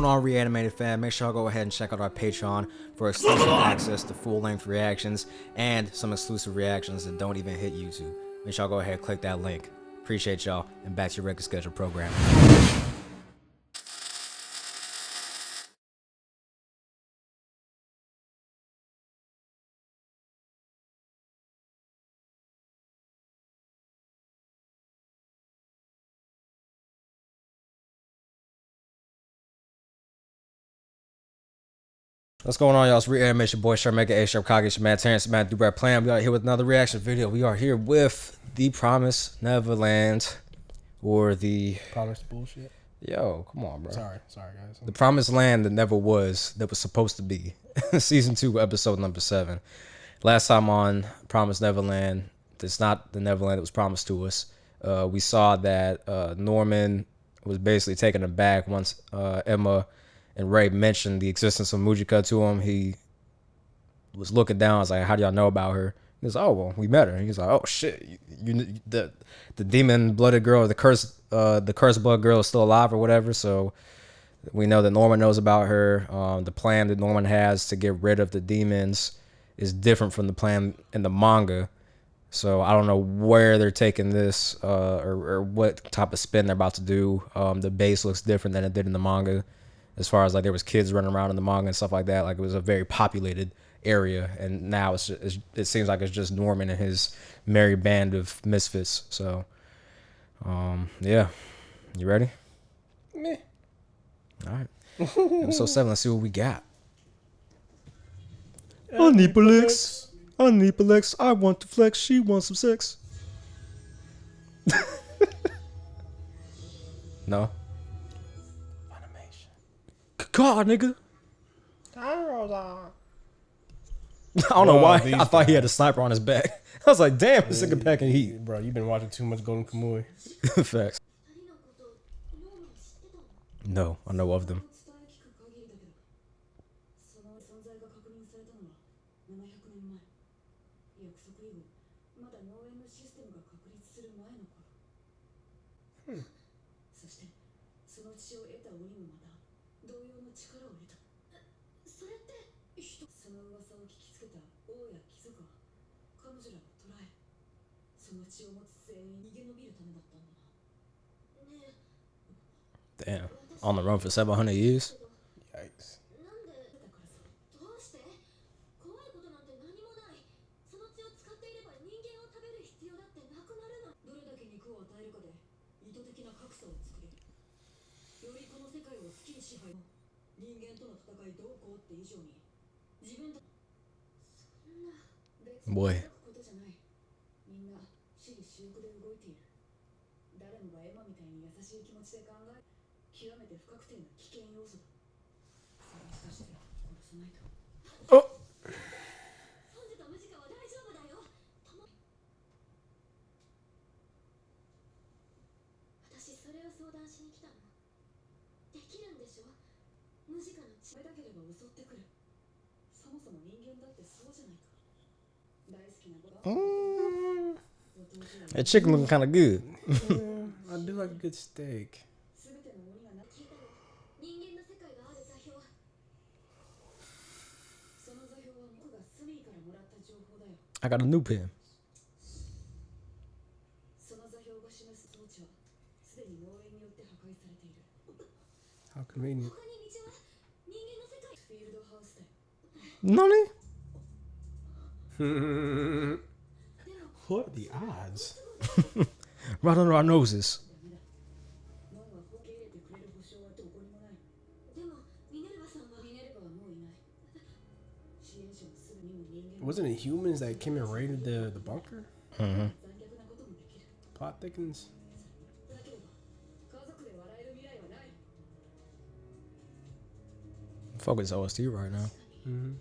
on, Reanimated fan? Make sure y'all go ahead and check out our Patreon for exclusive access to full-length reactions and some exclusive reactions that don't even hit YouTube. Make sure y'all go ahead and click that link. Appreciate y'all, and back to your regular scheduled program. What's going on, y'all? It's Reanimated, boy, Sharp Mega, A-Sharp, Kage, man, Terrence, man, Dubrad Plan. We are here with another reaction video. We are here with The Promised Neverland, or the Promised bullshit. Yo, come on, bro. Sorry, guys. The Promised Land that never was, that was supposed to be. Season 2, episode number 7. Last time on Promised Neverland, it's not the Neverland that was promised to us. We saw that Norman was basically taken aback once Emma and Ray mentioned the existence of Mujika to him. He was looking down. I was like, how do y'all know about her? He was like, oh, well, we met her. He's like, oh, shit. The demon-blooded girl, the cursed blood girl is still alive or whatever. So we know that Norman knows about her. The plan that Norman has to get rid of the demons is different from the plan in the manga. So I don't know where they're taking this or what type of spin they're about to do. The base looks different than it did in the manga. As far as like there was kids running around in the manga and stuff like that, like it was a very populated area, and now it seems like it's just Norman and his merry band of misfits. So, yeah, you ready? Meh. All right, episode 7. Let's see what we got. Aniplex, I want to flex. She wants some sex. No. God, nigga. I don't know why. I thought he had a sniper on his back. I was like, damn, this nigga packing heat. Bro, you've been watching too much Golden Kamuy. Facts. No, I know of them. Damn. On the run for 700 years? Yikes. Boy. Oh. That chicken looking kind of good. I do like a good steak. I got a new pen. How convenient. Nani? What are the odds? Right under our noses. Wasn't it humans that came and raided the bunker? Mm-hmm. Plot thickens. Focus OST right now. Mm-hmm.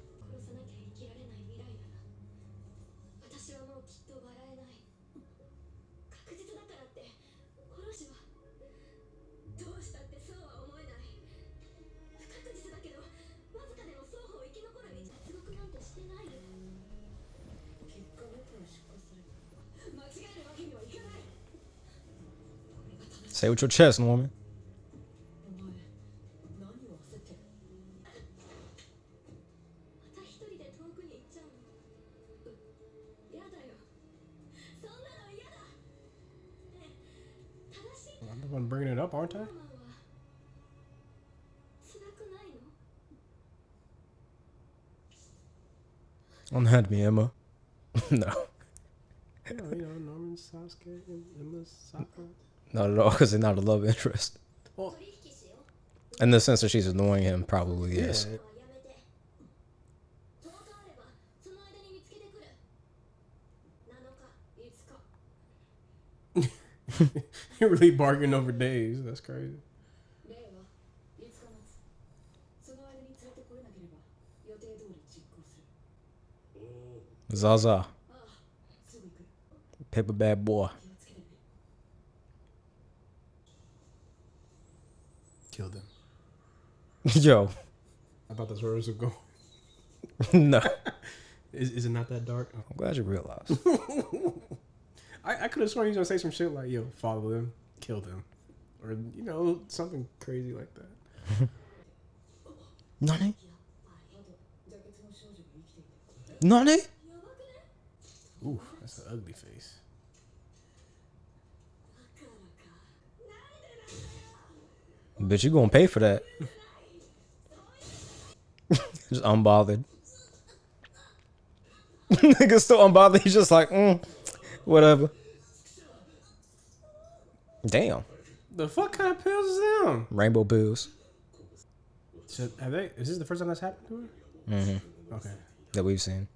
Say with your chest, Norman. up, aren't I? Unhand me, Emma. No. Norman, Sasuke, Emma, Sakura. Not at all, because they're not a love interest. Well, In the sense that she's annoying him, probably, yeah. yes. You're really bargaining over days. That's crazy. Zaza. Paper bad boy. Killed him. Yo. I thought that's where it was going. No. Is it not that dark? I'm glad you realized. I could have sworn he was gonna say some shit like, "Yo, follow him, kill him," or something crazy like that. Nani? Nani? Ooh, that's an ugly face. Bitch, you gonna pay for that. Just unbothered. Nigga's still unbothered. He's just like, whatever. Damn. The fuck kind of pills is them? Rainbow pills. So is this the first time that's happened to her? Mm-hmm. Okay. That we've seen.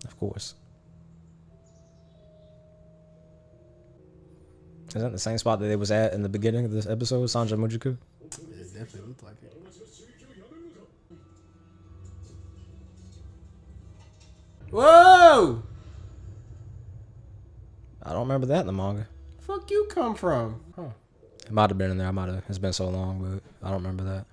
Of course. Isn't that the same spot that they was at in the beginning of this episode, Sanja Mujiku? It definitely looked like it. Whoa! I don't remember that in the manga. Fuck you come from? Huh. It might have been in there. It's been so long, but I don't remember that.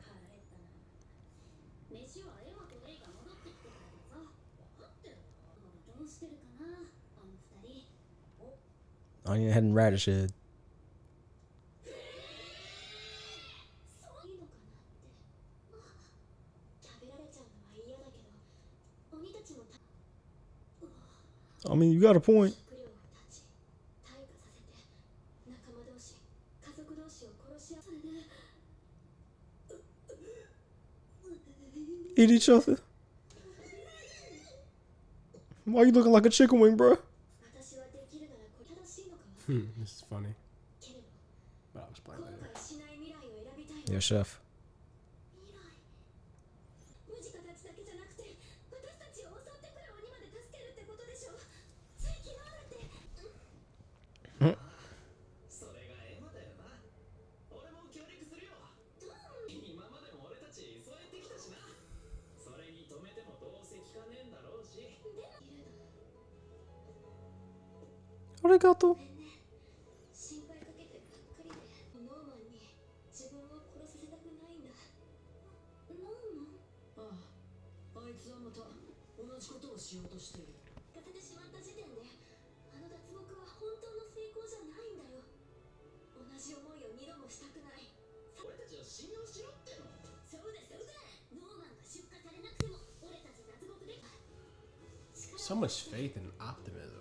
Onion head and radish head. I mean, you got a point. Eat each other. Why you looking like a chicken wing, bro? This is funny. But I'll explain later. Yeah, chef. Arigato. So much faith and optimism.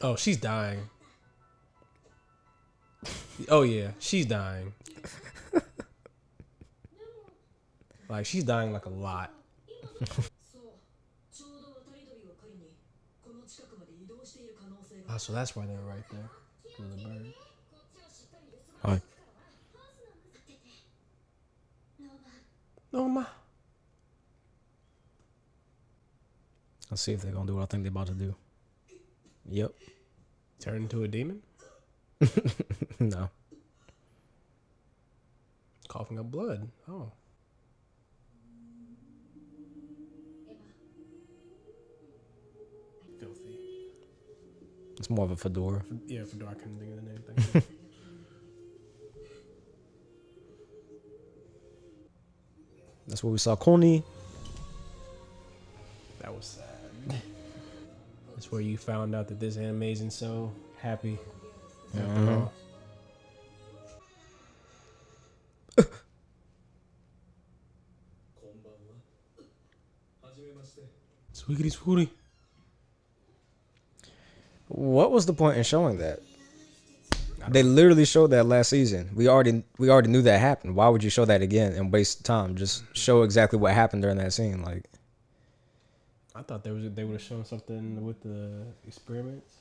Oh, she's dying. Oh yeah, she's dying. Like she's dying like a lot. Oh, so that's why they're right there. For the bird. Hi. No, ma. Let's see if they're gonna do what I think they're about to do. Yep. Turn into a demon? No. Coughing up blood. Oh. Filthy. It's more of a fedora. Yeah, fedora. I couldn't think of the name. Thank you. That's where we saw Koni. That was sad. That's where you found out that this anime isn't so happy after all. Swiggity swooty. What was the point in showing that? They literally showed that last season. We already knew that happened. Why would you show that again and waste time? Just show exactly what happened during that scene. Like, I thought they would have shown something with the experiments.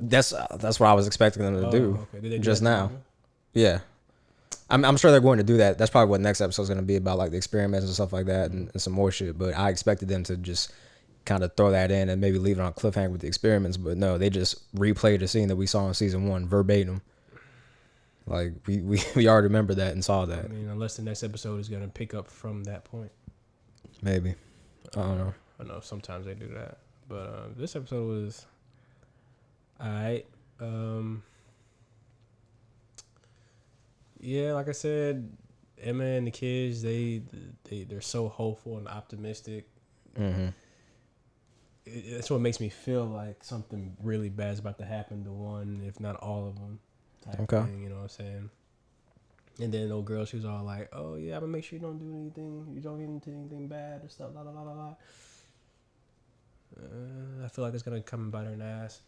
that's what I was expecting them to do. Okay. Did they do just that now. too? Yeah, I'm sure they're going to do that. That's probably what next episode is going to be about, like the experiments and stuff like that, and some more shit. But I expected them to just kind of throw that in and maybe leave it on a cliffhanger with the experiments. But no, they just replayed the scene that we saw in season 1 verbatim. Like we already remember that and saw that. I mean, unless the next episode is going to pick up from that point. Maybe. I don't know. I know sometimes they do that, but this episode was alright. Yeah, like I said, Emma and the kids, they're so hopeful and optimistic. Mm-hmm. That's what makes me feel like something really bad's about to happen to one, if not all of them. Okay. Thing, you know what I'm saying? And then the old girl, she was all like, "Oh yeah, I'm gonna make sure you don't do anything. You don't get into anything bad or stuff." La la la la la. I feel like it's gonna come and bite her in the ass.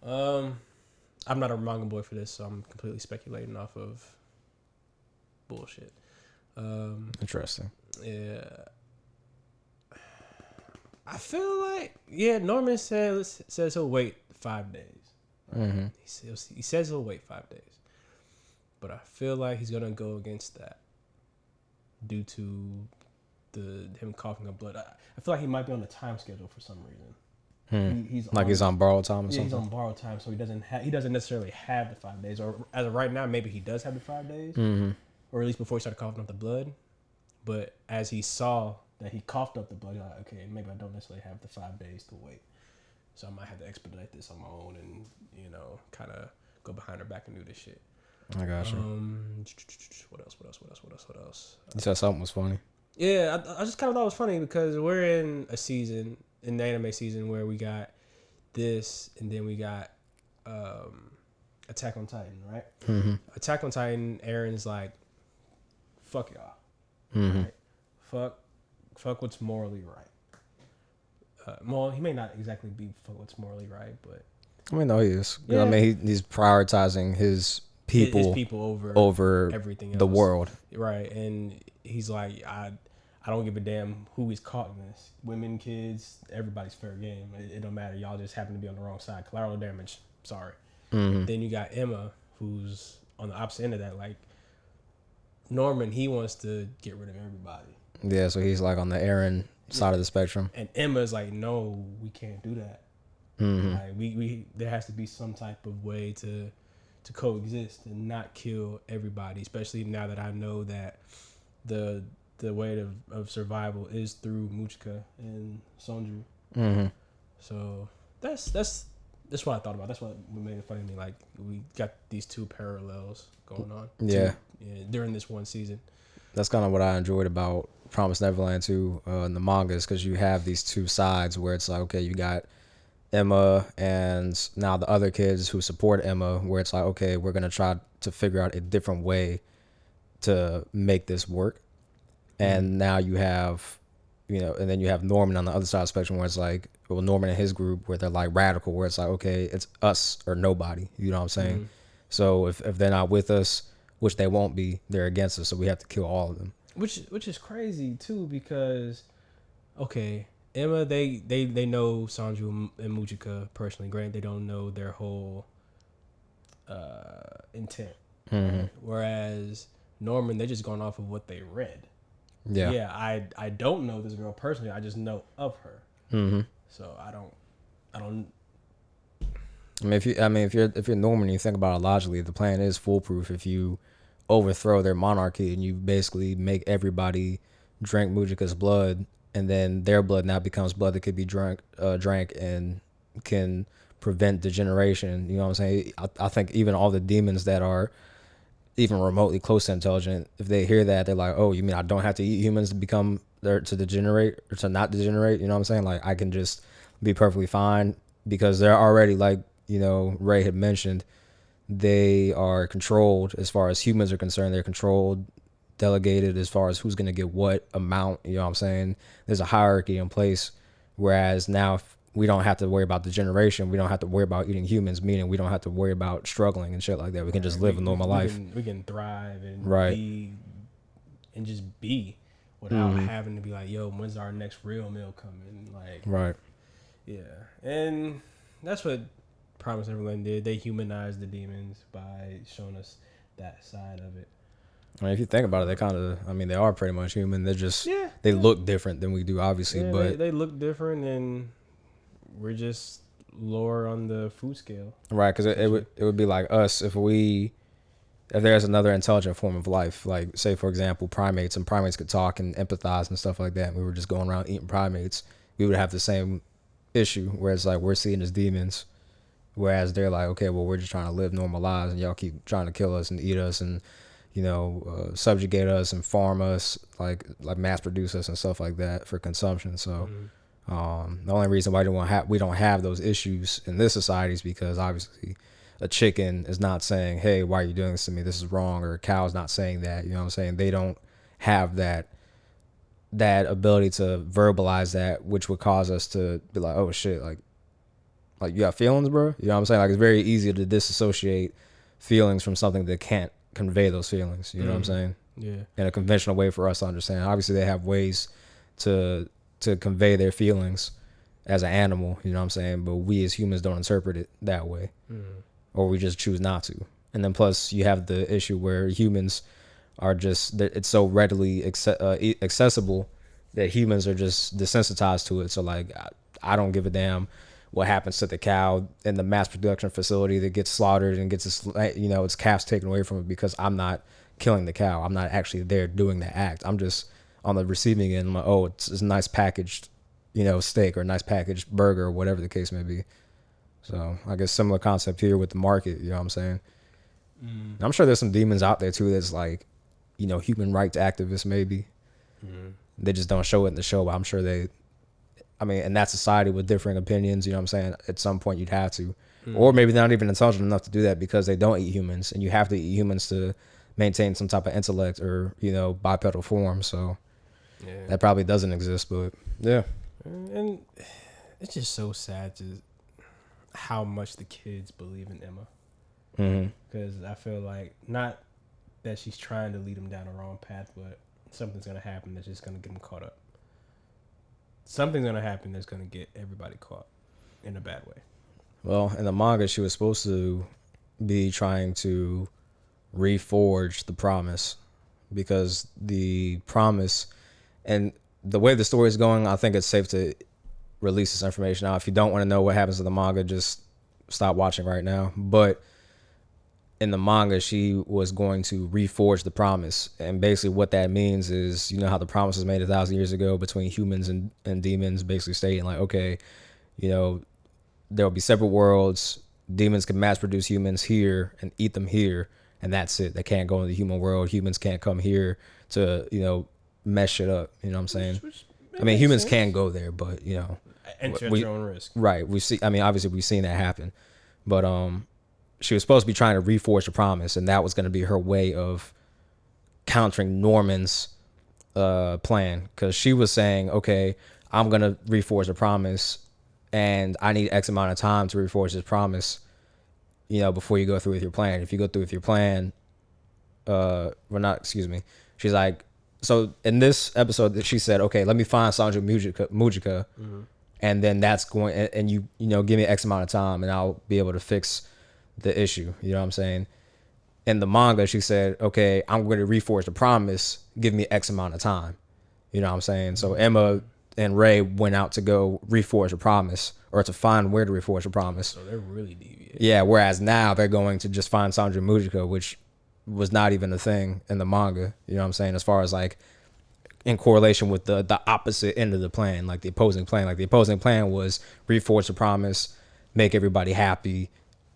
I'm not a manga boy for this, so I'm completely speculating off of bullshit. Interesting. Yeah. I feel like, Norman says he'll wait 5 days. Mm-hmm. He says he'll wait 5 days. But I feel like he's going to go against that due to him coughing up blood. I feel like he might be on a time schedule for some reason. He's on borrowed time or something? He's on borrowed time, so he doesn't necessarily have the 5 days. Or as of right now, maybe he does have the 5 days. Mm-hmm. Or at least before he started coughing up the blood. But as he saw that he coughed up the blood, he's like, okay, maybe I don't necessarily have the 5 days to wait. So I might have to expedite this on my own and, kind of go behind her back and do this shit. I got you. What else? You said something was funny. Yeah, I just kind of thought it was funny because we're in the anime season where we got this and then we got Attack on Titan, right? Mm-hmm. Attack on Titan, Aaron's like, fuck y'all. Mm-hmm. Right? Fuck what's morally right. Well, he may not exactly be fuck what's morally right, but I mean, no, he is. Yeah. I mean, he's prioritizing his people over everything else. The world. Right, and he's like, I don't give a damn who is caught in this. Women, kids, everybody's fair game. It don't matter. Y'all just happen to be on the wrong side. Collateral damage. Sorry. Mm-hmm. Then you got Emma, who's on the opposite end of that. Like, Norman, he wants to get rid of everybody. Yeah, so he's like on the Aaron side of the spectrum. And Emma's like, no, we can't do that. Mm-hmm. Like, we there has to be some type of way to coexist and not kill everybody, especially now that I know that the way of survival is through Muchika and Sonju. Mm-hmm. So that's what I thought about. That's what made it funny to me. Like, we got these two parallels going on. During this one season. That's kind of what I enjoyed about Promised Neverland too in the mangas, because you have these two sides where it's like, okay, you got Emma and now the other kids who support Emma, where it's like, okay, we're gonna try to figure out a different way to make this work. And now you have, and then you have Norman on the other side of the spectrum where it's like, well, Norman and his group where they're like radical, where it's like, okay, it's us or nobody. You know what I'm saying? Mm-hmm. So if they're not with us, which they won't be, they're against us. So we have to kill all of them. Which is crazy too, because okay, Emma, they know Sanju and Mujika personally. Granted, they don't know their whole intent. Mm-hmm. Right? Whereas Norman, they're just going off of what they read. Yeah. I don't know this girl personally. I just know of her. Mm-hmm. So I don't. I mean, if you're Norman, and you think about it logically, the plan is foolproof. If you overthrow their monarchy and you basically make everybody drink Mujika's blood, and then their blood now becomes blood that could be drank and can prevent degeneration. You know what I'm saying? I think even all the demons that are even remotely close to intelligent, if they hear that, they're like, oh, you mean I don't have to eat humans to become there to degenerate or to not degenerate? You know what I'm saying? Like I can just be perfectly fine because they're already, like, you know, Ray had mentioned, they are controlled as far as humans are concerned. They're controlled, delegated as far as who's going to get what amount. You know what I'm saying? There's a hierarchy in place. Whereas now, if we don't have to worry about degeneration, we don't have to worry about eating humans, meaning we don't have to worry about struggling and shit like that. We can just live a normal life. We can thrive and Right. be and just be without having to be like, yo, when's our next real meal coming? Like, Right. yeah. And that's what Promise Neverland did. They humanized the demons by showing us that side of it. I mean, if you think about it, they kind of, I mean, they are pretty much human. They're just, they look different than we do, obviously, Yeah, but they look different, and we're just lower on the food scale. right, because it would be like us if there's another intelligent form of life, like say for example primates, and primates could talk and empathize and stuff like that, and we were just going around eating primates, we would have the same issue. Whereas like we're seen as demons, whereas they're like, okay, well, we're just trying to live normal lives, and y'all keep trying to kill us and eat us and, you know, subjugate us and farm us, like mass produce us and stuff like that for consumption. So the only reason why we don't have those issues in this society is because obviously a chicken is not saying, hey, why are you doing this to me? This is wrong. Or a cow's not saying that. You know what I'm saying? They don't have that ability to verbalize that, which would cause us to be like, oh shit, like you got feelings, bro. You know what I'm saying? Like it's very easy to disassociate feelings from something that can't convey those feelings. You know what I'm saying? Yeah. In a conventional way for us to understand. Obviously they have ways to convey their feelings as an animal, you know what I'm saying? But we as humans don't interpret it that way. Or we just choose not to. And then plus you have the issue where humans are just, it's so readily accessible that humans are just desensitized to it. So like, I don't give a damn what happens to the cow in the mass production facility that gets slaughtered and gets its, you know, its calves taken away from it, because I'm not killing the cow. I'm not actually there doing the act. I'm just on the receiving end. I'm like, oh, it's a nice packaged, you know, steak or a nice packaged burger or whatever the case may be. So I guess similar concept here with the market, you know what I'm saying? I'm sure there's some demons out there too that's like, you know, human rights activists maybe. They just don't show it in the show, but I'm sure in that society with differing opinions, you know what I'm saying, at some point you'd have to. Or maybe they're not even intelligent enough to do that because they don't eat humans, and you have to eat humans to maintain some type of intellect or, you know, bipedal form. So that probably doesn't exist, but yeah. And it's just so sad to how much the kids believe in Emma. Because I feel like, not that she's trying to lead them down the wrong path, but something's going to happen that's just going to get them caught up. Something's going to happen that's going to get everybody caught in a bad way. Well, in the manga, she was supposed to be trying to reforge the promise, because the promise, and the way the story is going, I think it's safe to release this information now. If you don't want to know what happens in the manga, just stop watching right now. But in the manga, she was going to reforge the promise, and basically what that means is, you know how the promise was made 1,000 years ago between humans and demons, basically stating like, okay, you know, there'll be separate worlds. Demons can mass produce humans here and eat them here, and that's it. They can't go into the human world. Humans can't come here to, you know, mess shit up. You know what I'm saying? I mean, humans can go there, but, you know, enter at your own risk. Right. Obviously we've seen that happen, but she was supposed to be trying to reforge the promise, and that was going to be her way of countering Norman's plan, because she was saying, okay, I'm going to reforge the promise, and I need X amount of time to reforge this promise, you know, before you go through with your plan. If you go through with your plan, she's like, so in this episode, she said, okay, let me find Sandra Mujika, and then that's going, and you know, give me X amount of time, and I'll be able to fix the issue. You know what I'm saying? In the manga, she said, okay, I'm going to reforge the promise, give me X amount of time. You know what I'm saying? So Emma and Ray went out to go reforge the promise, or to find where to reforge the promise. So they're really deviating. Yeah, whereas now they're going to just find Sandra Mujika, which was not even a thing in the manga. You know what I'm saying? As far as like in correlation with the opposite end of the plan, like the opposing plan. Like the opposing plan was reforge the promise, make everybody happy,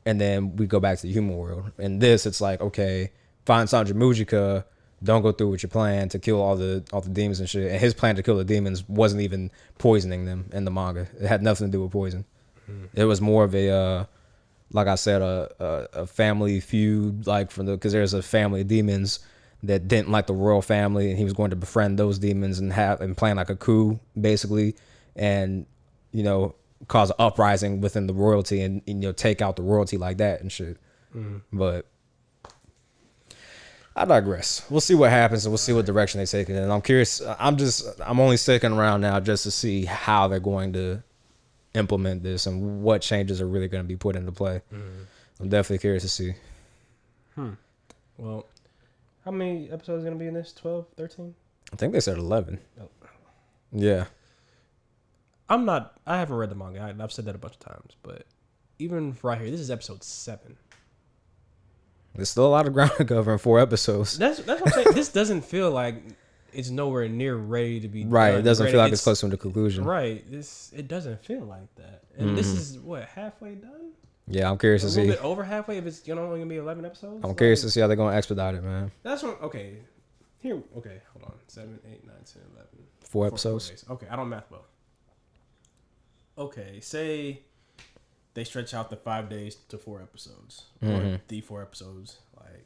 and then we go back to the human world. And this, it's like, okay, find Sandra Mujika, don't go through with your plan to kill all the demons and shit. And his plan to kill the demons wasn't even poisoning them in the manga. It had nothing to do with poison. It was more of a like I said, a family feud, like because there's a family of demons that didn't like the royal family, and he was going to befriend those demons and plan like a coup, basically, and cause an uprising within the royalty, and take out the royalty like that and shit. But I digress. We'll see what happens, and we'll see what direction they take it in. I'm curious. I'm only sticking around now just to see how they're going to implement this and what changes are really going to be put into play. I'm definitely curious to see. Well, how many episodes are going to be in this? 12, 13? I think they said 11. Oh. Yeah. I haven't read the manga. I've said that a bunch of times, but even right here, this is episode 7. There's still a lot of ground to cover in 4 episodes. That's what I'm saying. This doesn't feel like it's nowhere near ready to be right. done. It doesn't feel like it's close to the conclusion. Right. It doesn't feel like that. And this is what, halfway done? Yeah, I'm curious to see. A little bit over halfway if it's only gonna be 11 episodes. I'm curious to see how they're gonna expedite it, man. That's what. Okay. Here. Okay. Hold on. 7, 8, 9, 10, 11. 4 episodes. 4 days. Okay. I don't math well. Okay. Say they stretch out the 5 days to 4 episodes, or the 4 episodes. Like,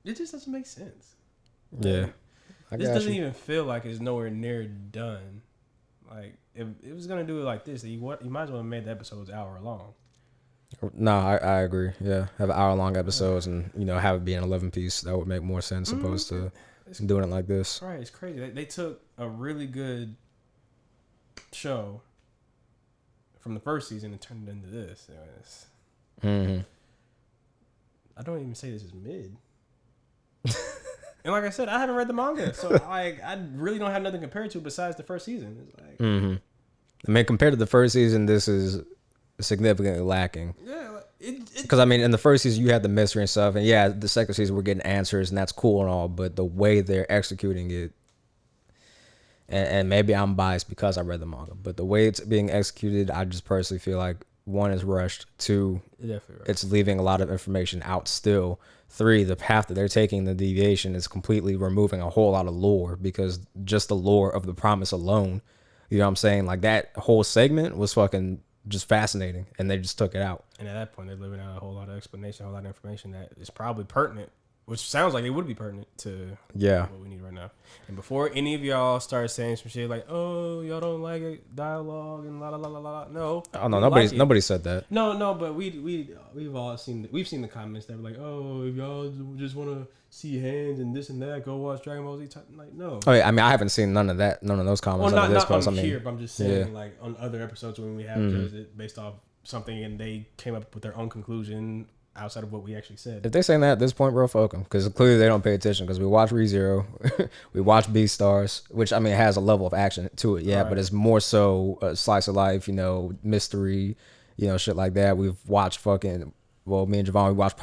it just doesn't make sense. Yeah. This doesn't even feel like it's nowhere near done. Like, if it was gonna do it like this, you might as well have made the episodes hour long. No, I agree. Yeah, have hour-long episodes and have it be an 11-piece. That would make more sense opposed to doing it like this. Right, it's crazy. They took a really good show from the first season and turned it into this. I don't even say this is mid. And like I said, I haven't read the manga, so I really don't have nothing compared to besides the first season. It's like, I mean, compared to the first season, this is significantly lacking. Yeah, because I mean, in the first season you had the mystery and stuff, and yeah, the second season we're getting answers, and that's cool and all, but the way they're executing it, and maybe I'm biased because I read the manga, but the way it's being executed, I just personally feel like 1 is rushed, 2, it's leaving a lot of information out still. 3, the path that they're taking, the deviation, is completely removing a whole lot of lore, because just the lore of the promise alone, you know what I'm saying? Like, that whole segment was fucking just fascinating, and they just took it out. And at that point, they're leaving out a whole lot of explanation, a whole lot of information that is probably pertinent, which sounds like it would be pertinent to what we need right now. And before any of y'all start saying some shit like, "Oh, y'all don't like it, dialogue and la la la la la," no. Oh no, nobody said that. No, but we've all seen the comments that were like, "Oh, if y'all just want to see hands and this and that, go watch Dragon Ball Z." Like, no. Oh yeah, I mean, I haven't seen none of those comments. Well, not post. here, but I'm just saying, like, on other episodes when we have judged it based off something and they came up with their own conclusion outside of what we actually said. If they're saying that at this point, bro, fuck them, because clearly they don't pay attention. Because we watch ReZero, we watch Beastars, which I mean has a level of action to it, yeah, but it's more so a slice of life, mystery, shit like that. We've watched me and Javon, we watched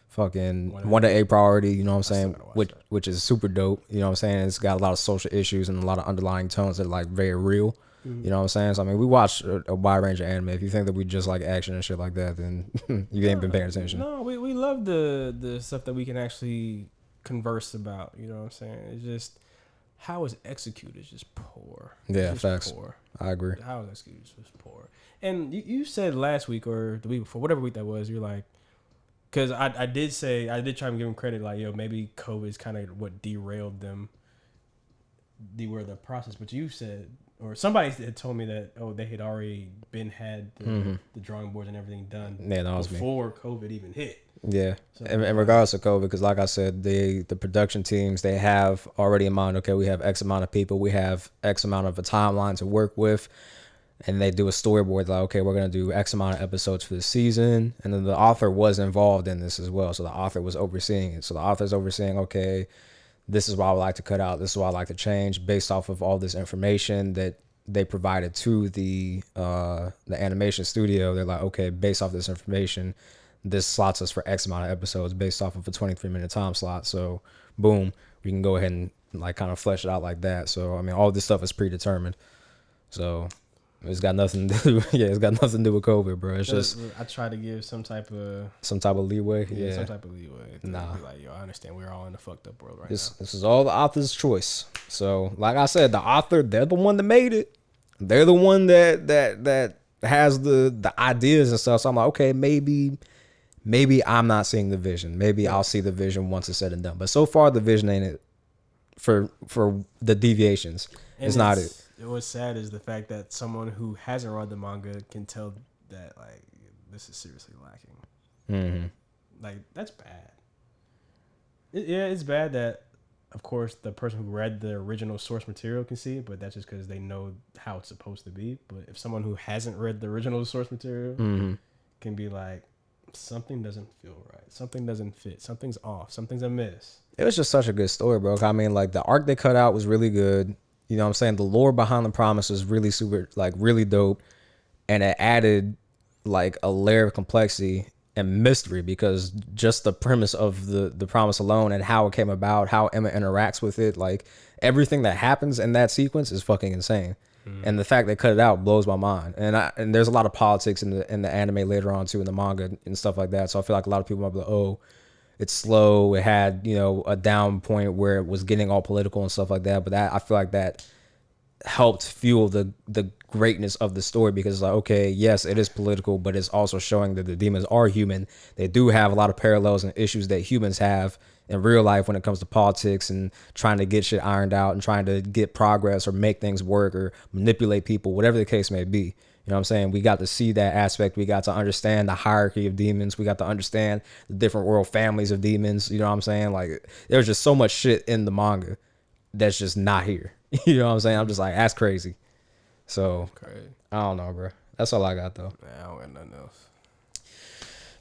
fucking 1 to 8 Priority, you know what I'm saying, which is super dope, you know what I'm saying. It's got a lot of social issues and a lot of underlying tones that are like very real. You know what I'm saying? So, I mean, we watch a wide range of anime. If you think that we just like action and shit like that, then you ain't been paying attention. No, we love the stuff that we can actually converse about. You know what I'm saying? It's just how it's executed is just poor. Yeah, just facts. Poor. I agree. How it's executed is just poor. And you said last week or the week before, whatever week that was, you're like, because I did try and give them credit, like, maybe COVID is kind of what derailed the process. But you said, or somebody had told me that, they had already had the drawing boards and everything done before COVID even hit. Yeah, so, and regardless of COVID, because like I said, the production teams, they have already in mind, okay, we have X amount of people, we have X amount of a timeline to work with, and they do a storyboard like, okay, we're going to do X amount of episodes for the season, and then the author was involved in this as well, so the author was overseeing it. So the author's overseeing, okay, this is what I would like to cut out, this is what I like to change based off of all this information that they provided to the animation studio. They're like, okay, based off this information, this slots us for X amount of episodes based off of a 23-minute time slot. So boom, we can go ahead and like kind of flesh it out like that. So I mean, all this stuff is predetermined. So It's got nothing to do. Yeah, it's got nothing to do with COVID, bro. It's just I try to give some type of leeway. Yeah, some type of leeway. Nah, be like, yo, I understand we're all in a fucked up world right this now. this is all the author's choice. So, like I said, the author, they're the one that made it. They're the one that has the ideas and stuff. So I'm like, okay, maybe I'm not seeing the vision. Maybe I'll see the vision once it's said and done. But so far, the vision ain't it for the deviations. And it's not it. What's sad is the fact that someone who hasn't read the manga can tell that like this is seriously lacking. Mm-hmm. Like that's bad. It's bad that, of course, the person who read the original source material can see it, but that's just because they know how it's supposed to be. But if someone who hasn't read the original source material can be like, something doesn't feel right, something doesn't fit, something's off, something's amiss. It was just such a good story, bro. I mean, like the arc they cut out was really good. You know what I'm saying? The lore behind the promise was really super, like really dope. And it added like a layer of complexity and mystery because just the premise of the promise alone and how it came about, how Emma interacts with it, like everything that happens in that sequence is fucking insane. And the fact they cut it out blows my mind. And there's a lot of politics in the anime later on too, in the manga and stuff like that. So I feel like a lot of people might be like, oh, it's slow. It had, you know, a down point where it was getting all political and stuff like that. But that I feel like that helped fuel the greatness of the story because it's like, okay, yes, it is political, but it's also showing that the demons are human. They do have a lot of parallels and issues that humans have in real life when it comes to politics and trying to get shit ironed out and trying to get progress or make things work or manipulate people, whatever the case may be. You know what I'm saying? We got to see that aspect. We got to understand the hierarchy of demons. We got to understand the different world families of demons. You know what I'm saying? Like, there's just so much shit in the manga that's just not here. You know what I'm saying? I'm just like, that's crazy. So, I don't know, bro. That's all I got, though. I don't got nothing else.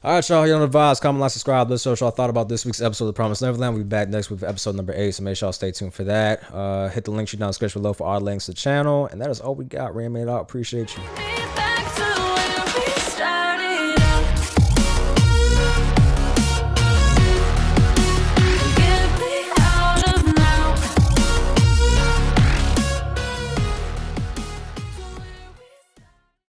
All right, y'all. You're on the vibes. Comment, like, subscribe. Let's show what y'all thought about this week's episode of The Promised Neverland. We'll be back next week with episode number 8, so make sure y'all stay tuned for that. Hit the link tree down in the description below for our links to the channel. And that is all we got. Reanimated out. Appreciate you.